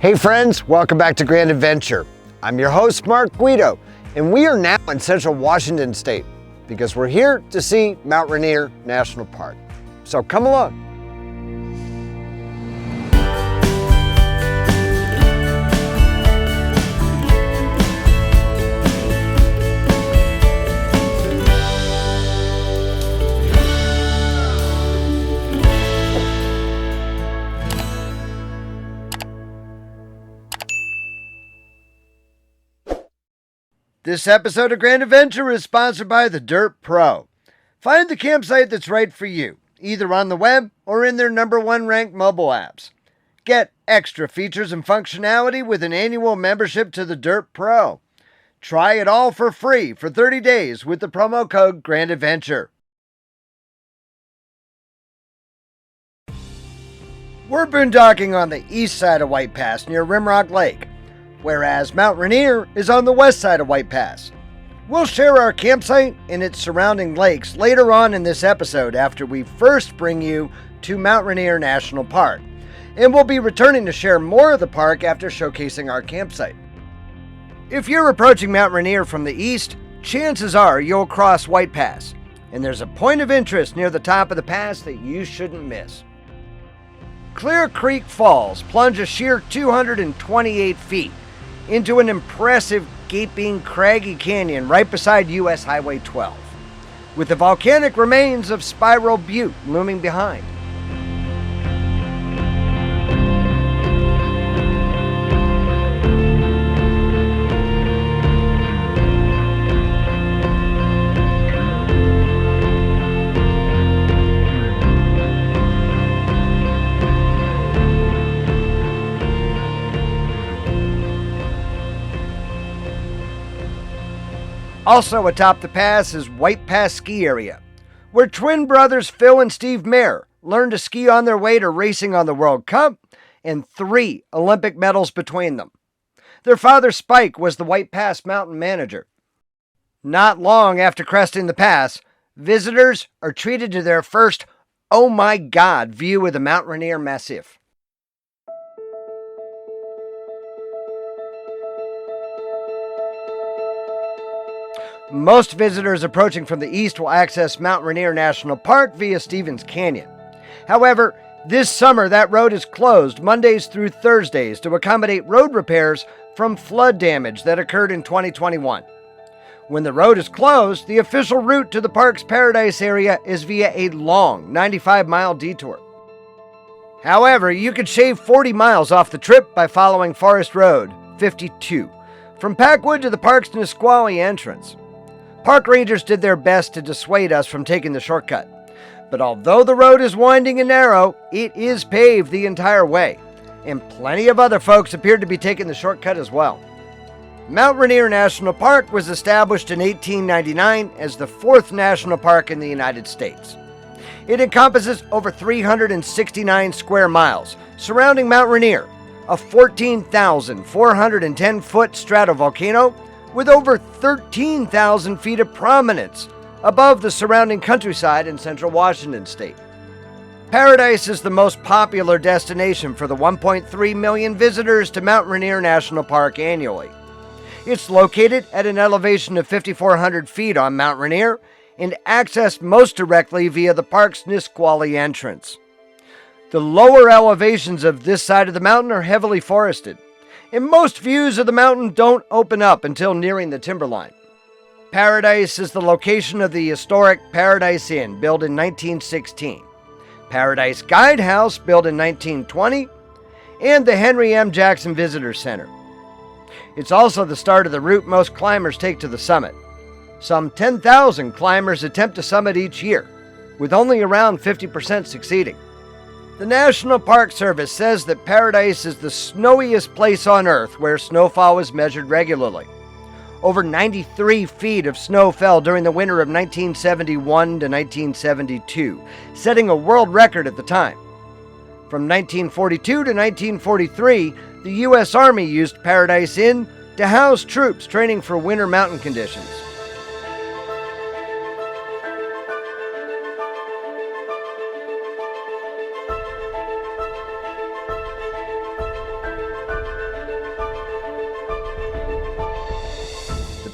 Hey friends, welcome back to Grand Adventure. I'm your host, Mark Guido, and we are now in central Washington State because we're here to see Mount Rainier National Park. So come along. This episode of Grand Adventure is sponsored by the Dyrt PRO. Find the campsite that's right for you, either on the web or in their #1 ranked mobile apps. Get extra features and functionality with an annual membership to the Dyrt PRO. Try it all for free for 30 days with the promo code GRANDADVENTURE. We're boondocking on the east side of White Pass near Rimrock Lake, whereas Mount Rainier is on the west side of White Pass. We'll share our campsite and its surrounding lakes later on in this episode after we first bring you to Mount Rainier National Park, and we'll be returning to share more of the park after showcasing our campsite. If you're approaching Mount Rainier from the east, chances are you'll cross White Pass, and there's a point of interest near the top of the pass that you shouldn't miss. Clear Creek Falls plunge a sheer 228 feet into an impressive, gaping, craggy canyon right beside U.S. Highway 12, with the volcanic remains of Spiral Butte looming behind. Also atop the pass is White Pass Ski Area, where twin brothers Phil and Steve Mayer learned to ski on their way to racing on the World Cup, and 3 Olympic medals between them. Their father Spike was the White Pass mountain manager. Not long after cresting the pass, visitors are treated to their first "oh my god" view of the Mount Rainier Massif. Most visitors approaching from the east will access Mount Rainier National Park via Stevens Canyon. However, this summer that road is closed Mondays through Thursdays to accommodate road repairs from flood damage that occurred in 2021. When the road is closed, the official route to the park's Paradise area is via a long 95-mile detour. However, you could shave 40 miles off the trip by following Forest Road 52 from Packwood to the park's Nisqually entrance. Park rangers did their best to dissuade us from taking the shortcut, but although the road is winding and narrow, it is paved the entire way, and plenty of other folks appeared to be taking the shortcut as well. Mount Rainier National Park was established in 1899 as the 4th national park in the United States. It encompasses over 369 square miles surrounding Mount Rainier, a 14,410-foot stratovolcano with over 13,000 feet of prominence above the surrounding countryside in central Washington State. Paradise is the most popular destination for the 1.3 million visitors to Mount Rainier National Park annually. It's located at an elevation of 5,400 feet on Mount Rainier and accessed most directly via the park's Nisqually entrance. The lower elevations of this side of the mountain are heavily forested, and most views of the mountain don't open up until nearing the timberline. Paradise is the location of the historic Paradise Inn, built in 1916, Paradise Guidehouse, built in 1920, and the Henry M. Jackson Visitor Center. It's also the start of the route most climbers take to the summit. Some 10,000 climbers attempt to summit each year, with only around 50% succeeding. The National Park Service says that Paradise is the snowiest place on Earth where snowfall is measured regularly. Over 93 feet of snow fell during the winter of 1971 to 1972, setting a world record at the time. From 1942 to 1943, the U.S. Army used Paradise Inn to house troops training for winter mountain conditions.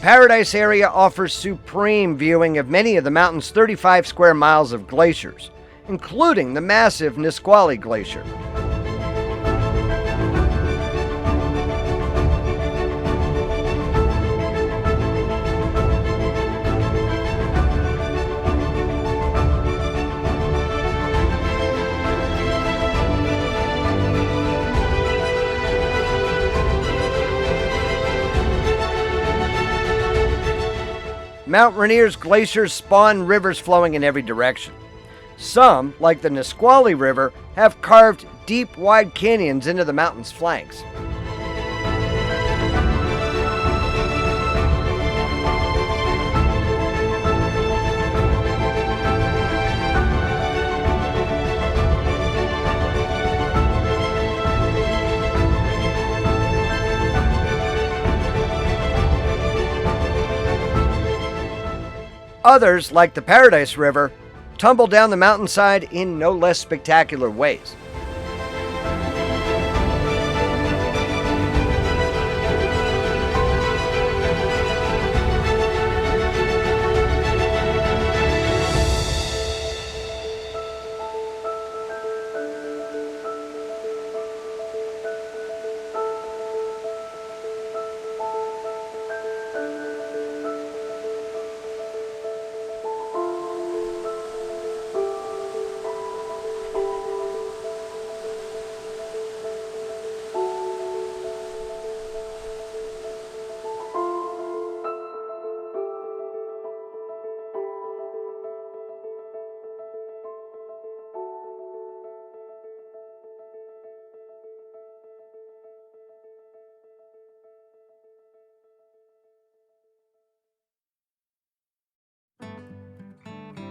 Paradise area offers supreme viewing of many of the mountain's 35 square miles of glaciers, including the massive Nisqually Glacier. Mount Rainier's glaciers spawn rivers flowing in every direction. Some, like the Nisqually River, have carved deep, wide canyons into the mountain's flanks. Others, like the Paradise River, tumble down the mountainside in no less spectacular ways.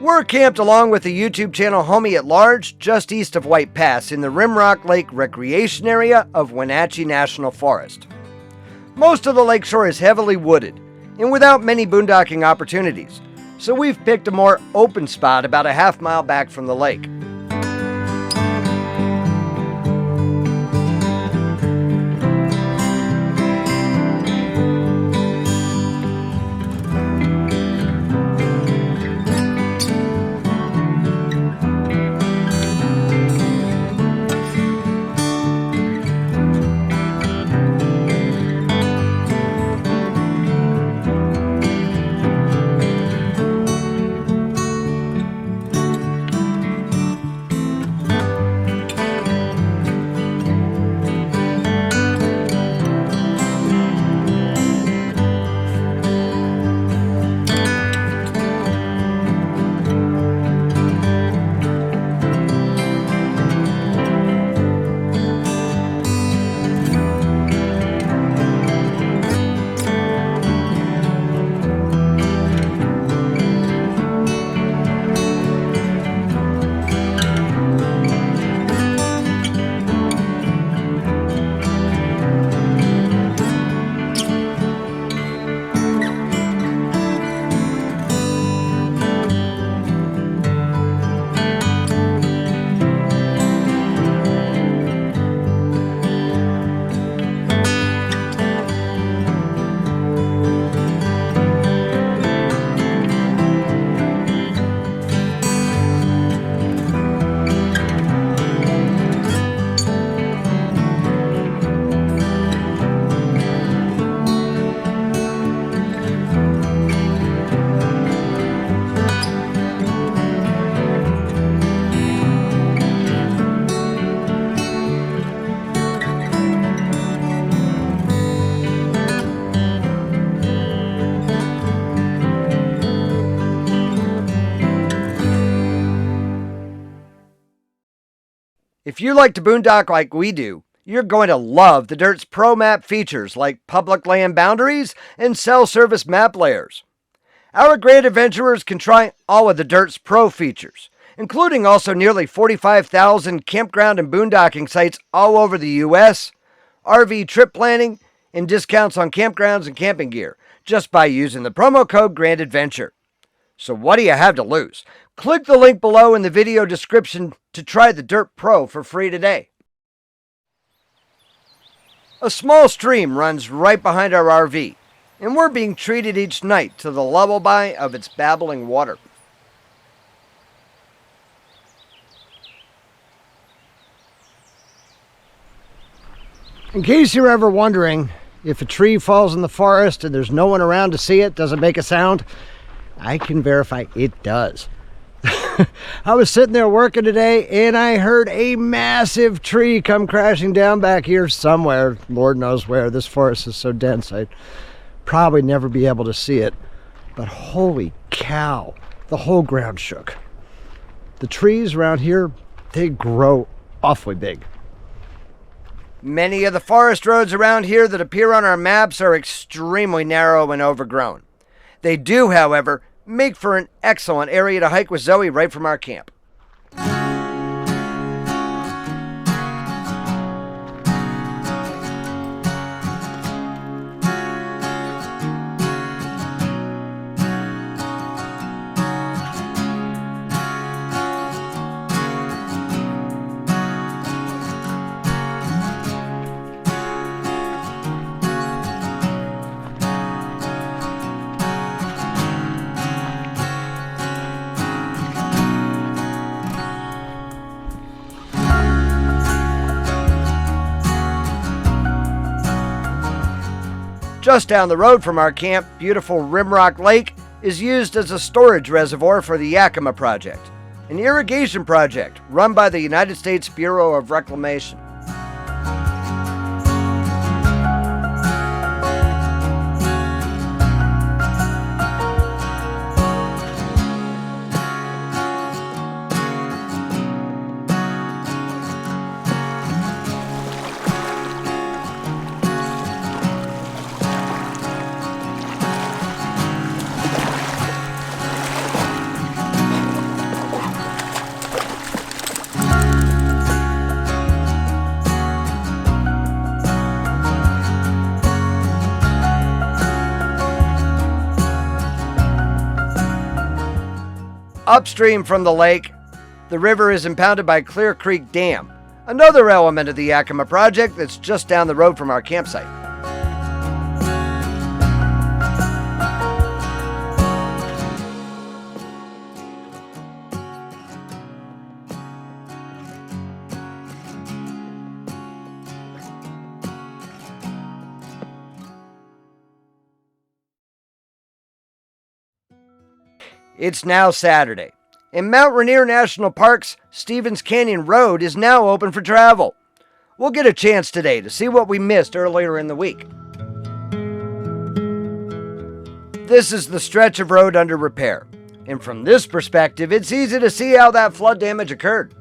We're camped along with the YouTube channel Homie at Large just east of White Pass in the Rimrock Lake Recreation Area of Wenatchee National Forest. Most of the lakeshore is heavily wooded and without many boondocking opportunities, so we've picked a more open spot about a half-mile back from the lake. If you like to boondock like we do, you're going to love the Dyrt PRO map features like public land boundaries and cell service map layers. Our great adventurers can try all of the Dyrt PRO features, including also nearly 45,000 campground and boondocking sites all over the U.S., RV trip planning, and discounts on campgrounds and camping gear just by using the promo code GRANDADVENTURE. So what do you have to lose? Click the link below in the video description to try the Dyrt PRO for free today. A small stream runs right behind our RV, and we're being treated each night to the lullaby of its babbling water. In case you're ever wondering if a tree falls in the forest and there's no one around to see it, does it make a sound? I can verify it does. I was sitting there working today and I heard a massive tree come crashing down back here somewhere. Lord knows where. This forest is so dense I'd probably never be able to see it. But holy cow, the whole ground shook. The trees around here, they grow awfully big. Many of the forest roads around here that appear on our maps are extremely narrow and overgrown. They do, however, make for an excellent area to hike with Zoe right from our camp. Just down the road from our camp, beautiful Rimrock Lake is used as a storage reservoir for the Yakima Project, an irrigation project run by the United States Bureau of Reclamation. Upstream from the lake, the river is impounded by Clear Creek Dam, another element of the Yakima Project that's just down the road from our campsite. It's now Saturday, and Mount Rainier National Park's Stevens Canyon Road is now open for travel. We'll get a chance today to see what we missed earlier in the week. This is the stretch of road under repair, and from this perspective, it's easy to see how that flood damage occurred.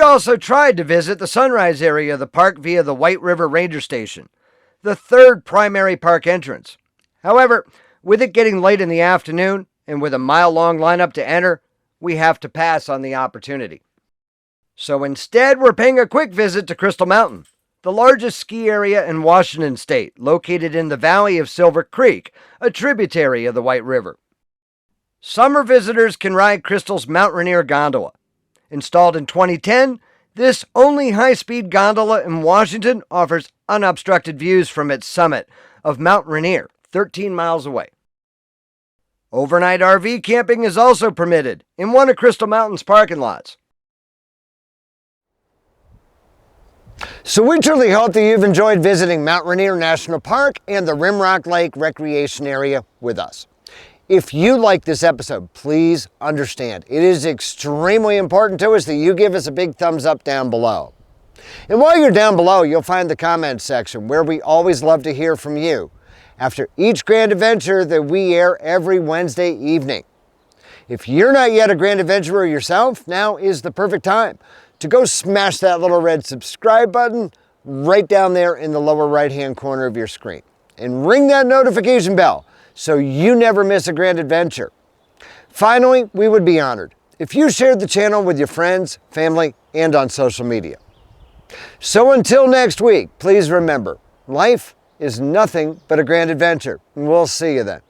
also tried to visit the sunrise area of the park via the White River Ranger Station, the third primary park entrance. However, with it getting late in the afternoon and with a mile-long lineup to enter, we have to pass on the opportunity. So instead, we're paying a quick visit to Crystal Mountain, the largest ski area in Washington State, located in the valley of Silver Creek, a tributary of the White River. Summer visitors can ride Crystal's Mount Rainier gondola. Installed in 2010, this only high-speed gondola in Washington offers unobstructed views from its summit of Mount Rainier, 13 miles away. Overnight RV camping is also permitted in one of Crystal Mountain's parking lots. So we truly hope that you've enjoyed visiting Mount Rainier National Park and the Rimrock Lake Recreation Area with us. If you like this episode, please understand it is extremely important to us that you give us a big thumbs up down below. And while you're down below, you'll find the comments section where we always love to hear from you after each grand adventure that we air every Wednesday evening. If you're not yet a grand adventurer yourself, now is the perfect time to go smash that little red subscribe button right down there in the lower right-hand corner of your screen. And ring that notification bell so you never miss a grand adventure. Finally, we would be honored if you shared the channel with your friends, family, and on social media. So until next week, please remember, life is nothing but a grand adventure. And we'll see you then.